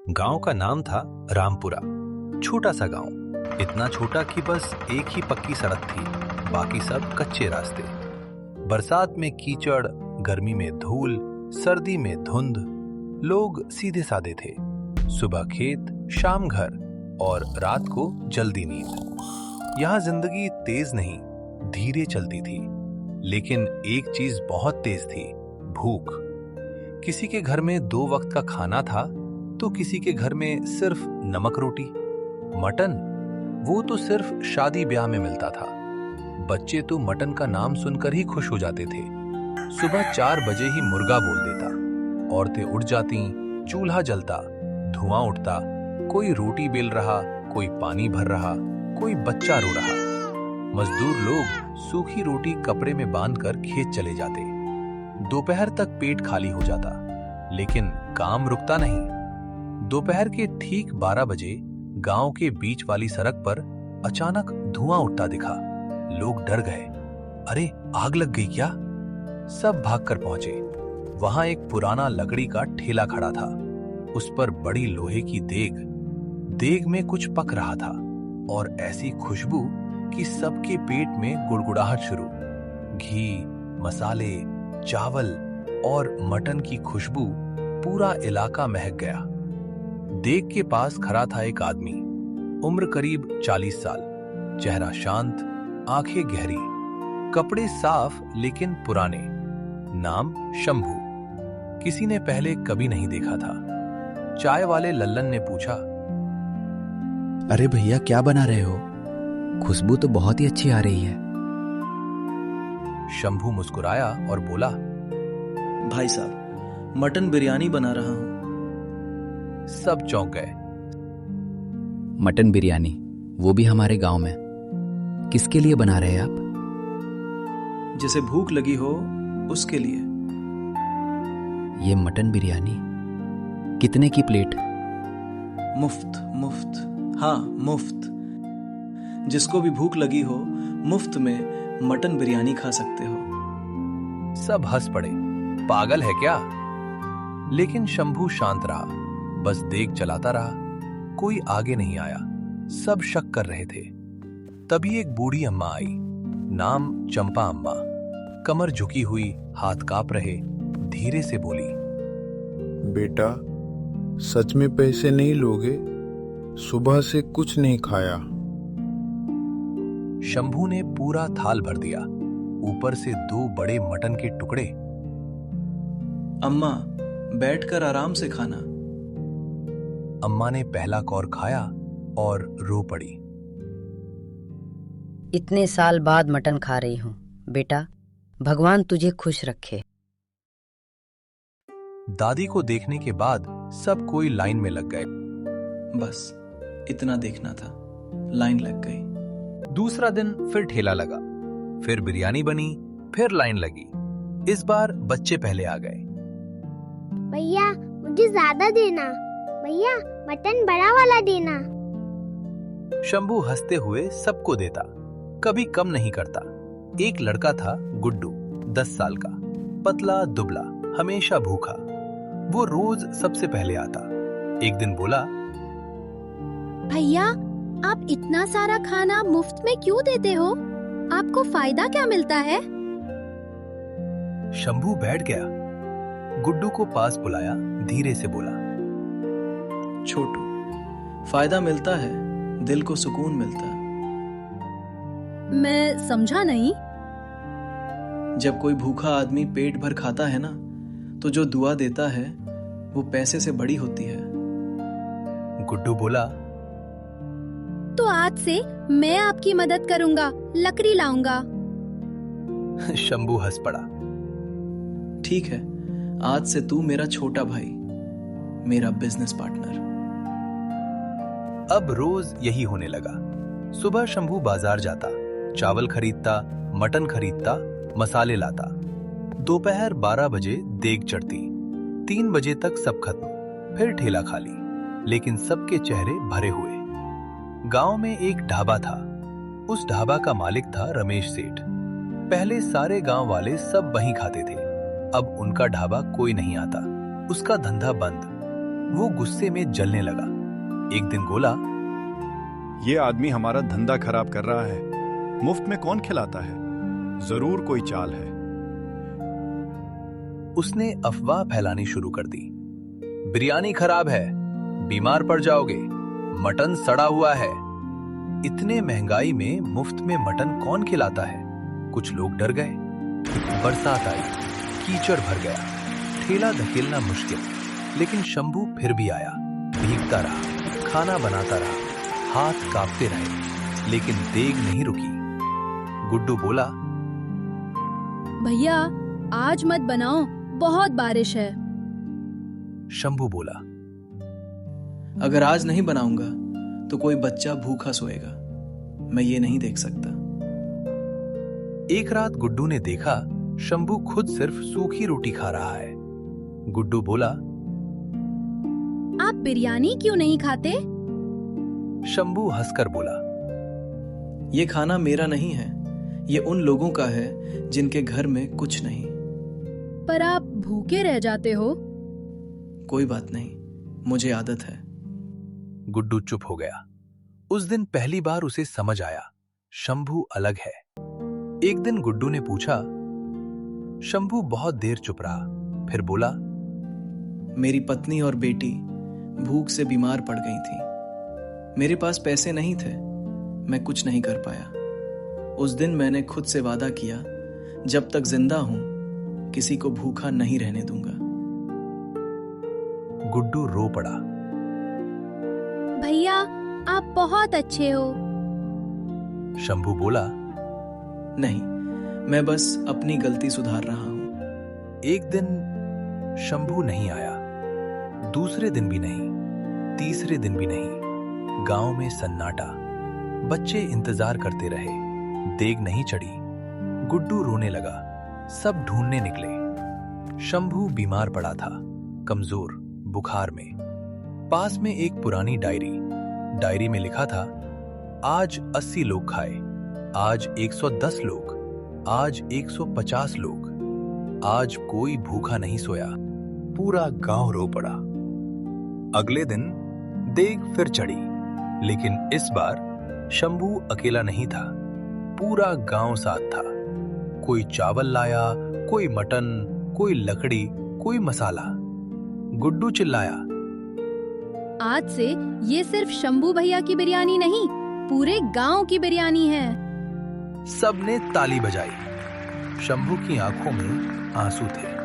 गांव का नाम था रामपुरा। छोटा सा गांव, इतना छोटा कि बस एक ही पक्की सड़क थी, बाकी सब कच्चे रास्ते। बरसात में कीचड़, गर्मी में धूल, सर्दी में धुंध। लोग सीधे सादे थे। सुबह खेत, शाम घर और रात को जल्दी नींद। यहाँ जिंदगी तेज नहीं, धीरे चलती थी। लेकिन एक चीज बहुत तेज थी, भूख। किसी के घर में 2 वक्त का खाना था तो किसी के घर में सिर्फ नमक रोटी। मटन, वो तो सिर्फ शादी ब्याह में मिलता था। बच्चे तो मटन का नाम सुनकर ही खुश हो जाते थे। सुबह 4 बजे ही मुर्गा बोल देता, औरतें उठ जाती, चूल्हा जलता, धुआं उठता। कोई रोटी बेल रहा, कोई पानी भर रहा, कोई बच्चा रो रहा। मजदूर लोग सूखी रोटी कपड़े में बांधकर खेत चले जाते। दोपहर तक पेट खाली हो जाता, लेकिन काम रुकता नहीं। दोपहर के ठीक 12 बजे गांव के बीच वाली सड़क पर अचानक धुआं उठता दिखा। लोग डर गए। अरे, आग लग गई क्या? सब भागकर पहुंचे। वहां एक पुराना लकड़ी का ठेला खड़ा था। उस पर बड़ी लोहे की देग में कुछ पक रहा था और ऐसी खुशबू कि सबके पेट में गुड़गुड़ाहट शुरू। घी, मसाले, चावल और मटन की खुशबू, पूरा इलाका महक गया। देग के पास खड़ा था एक आदमी, उम्र करीब 40 साल, चेहरा शांत, आंखें गहरी, कपड़े साफ लेकिन पुराने। नाम शंभू। किसी ने पहले कभी नहीं देखा था। चाय वाले लल्लन ने पूछा, अरे भैया, क्या बना रहे हो? खुशबू तो बहुत ही अच्छी आ रही है। शंभू मुस्कुराया और बोला, भाई साहब, मटन बिरयानी बना रहा हूं। सब चौंक गए। मटन बिरयानी, वो भी हमारे गांव में? किसके लिए बना रहे हैं आप? जिसे भूख लगी हो उसके लिए। ये मटन बिरयानी कितने की प्लेट? मुफ्त। हाँ, मुफ्त। जिसको भी भूख लगी हो, मुफ्त में मटन बिरयानी खा सकते हो। सब हंस पड़े। पागल है क्या? लेकिन शंभू शांत रहा, बस देग चलाता रहा। कोई आगे नहीं आया। सब शक कर रहे थे। तभी एक बूढ़ी अम्मा आई, नाम चंपा अम्मा। कमर झुकी हुई, हाथ कांप रहे, धीरे से बोली, बेटा, सच में पैसे नहीं लोगे? सुबह से कुछ नहीं खाया। शंभू ने पूरा थाल भर दिया, ऊपर से 2 बड़े मटन के टुकड़े। अम्मा, बैठकर आराम से खाना। अम्मा ने पहला कौर खाया और रो पड़ी। इतने साल बाद मटन खा रही हूं बेटा, भगवान तुझे खुश रखे। दादी को देखने के बाद सब कोई लाइन में लग गए। बस इतना देखना था, लाइन लग गई। दूसरा दिन फिर ठेला लगा, फिर बिरयानी बनी, फिर लाइन लगी। इस बार बच्चे पहले आ गए। भैया, मुझे ज्यादा देना। भैया, मटन बड़ा वाला देना। शंभू हंसते हुए सबको देता, कभी कम नहीं करता। एक लड़का था, गुड्डू, 10 साल का, पतला दुबला, हमेशा भूखा। वो रोज सबसे पहले आता। एक दिन बोला, भैया, आप इतना सारा खाना मुफ्त में क्यों देते हो? आपको फायदा क्या मिलता है? शंभू बैठ गया। गुड्डू को पास बुलाया, धीरे से बोला, छोटू, फायदा मिलता है, दिल को सुकून मिलता है। मैं समझा नहीं। जब कोई भूखा आदमी पेट भर खाता है ना, तो जो दुआ देता है वो पैसे से बड़ी होती है। गुड्डू बोला, तो आज से मैं आपकी मदद करूंगा, लकड़ी लाऊंगा। शंभू हंस पड़ा। ठीक है, आज से तू मेरा छोटा भाई, मेरा बिजनेस पार्टनर। अब रोज यही होने लगा। सुबह शंभू बाजार जाता, चावल खरीदता, मटन खरीदता, मसाले लाता। दोपहर 12 बजे देग चढ़ती, 3 बजे तक सब खत्म, फिर ठेला खाली, लेकिन सबके चेहरे भरे हुए। गांव में एक ढाबा था। उस ढाबा का मालिक था रमेश सेठ। पहले सारे गांव वाले सब वहीं खाते थे। अब उनका ढाबा कोई नहीं आता, उसका धंधा बंद। वो गुस्से में जलने लगा। एक दिन बोला, ये आदमी हमारा धंधा खराब कर रहा है। मुफ्त में कौन खिलाता है? जरूर कोई चाल है। उसने अफवाह फैलानी शुरू कर दी। बिरयानी खराब है, बीमार पड़ जाओगे, मटन सड़ा हुआ है। इतने महंगाई में मुफ्त में मटन कौन खिलाता है? कुछ लोग डर गए। बरसात आई, कीचड़ भर गया, ठेला धकेलना मुश्किल, लेकिन शंभू फिर भी आया। भीगता रहा, खाना बनाता रहा, हाथ कांपते रहे, लेकिन देग नहीं रुकी। गुड्डू बोला, भैया आज मत बनाओ, बहुत बारिश है। शंभू बोला, अगर आज नहीं बनाऊंगा तो कोई बच्चा भूखा सोएगा। मैं ये नहीं देख सकता। एक रात गुड्डू ने देखा शंभू खुद सिर्फ सूखी रोटी खा रहा है। गुड्डू बोला, आप बिरयानी क्यों नहीं खाते? शंभू हंसकर बोला, ये खाना मेरा नहीं है, ये उन लोगों का है जिनके घर में कुछ नहीं। पर आप भूखे रह जाते हो। कोई बात नहीं, मुझे आदत है। गुड्डू चुप हो गया। उस दिन पहली बार उसे समझ आया, शंभू अलग है। एक दिन गुड्डू ने पूछा। शंभू बहुत देर चुप रहा, फिर बोला, मेरी पत्नी और बेटी भूख से बीमार पड़ गई थी। मेरे पास पैसे नहीं थे, मैं कुछ नहीं कर पाया। उस दिन मैंने खुद से वादा किया, जब तक जिंदा हूं किसी को भूखा नहीं रहने दूंगा। गुड्डू रो पड़ा। भैया आप बहुत अच्छे हो। शंभू बोला, नहीं, मैं बस अपनी गलती सुधार रहा हूं। एक दिन शंभू नहीं आया, दूसरे दिन भी नहीं, तीसरे दिन भी नहीं। गांव में सन्नाटा। बच्चे इंतजार करते रहे, देग नहीं चढ़ी। गुड्डू रोने लगा। सब ढूंढने निकले। शंभू बीमार पड़ा था, कमजोर, बुखार में। पास में एक पुरानी डायरी में लिखा था, आज 80 लोग खाए, आज 110 लोग, आज 150 लोग, आज कोई भूखा नहीं सोया। पूरा गांव रो पड़ा। अगले दिन देग फिर चढ़ी, लेकिन इस बार शंभू अकेला नहीं था, पूरा गांव साथ था। कोई चावल लाया, कोई मटन, कोई लकड़ी, कोई मसाला। गुड्डू चिल्लाया, आज से ये सिर्फ शंभू भैया की बिरयानी नहीं, पूरे गांव की बिरयानी है। सबने ताली बजाई। शंभू की आंखों में आंसू थे।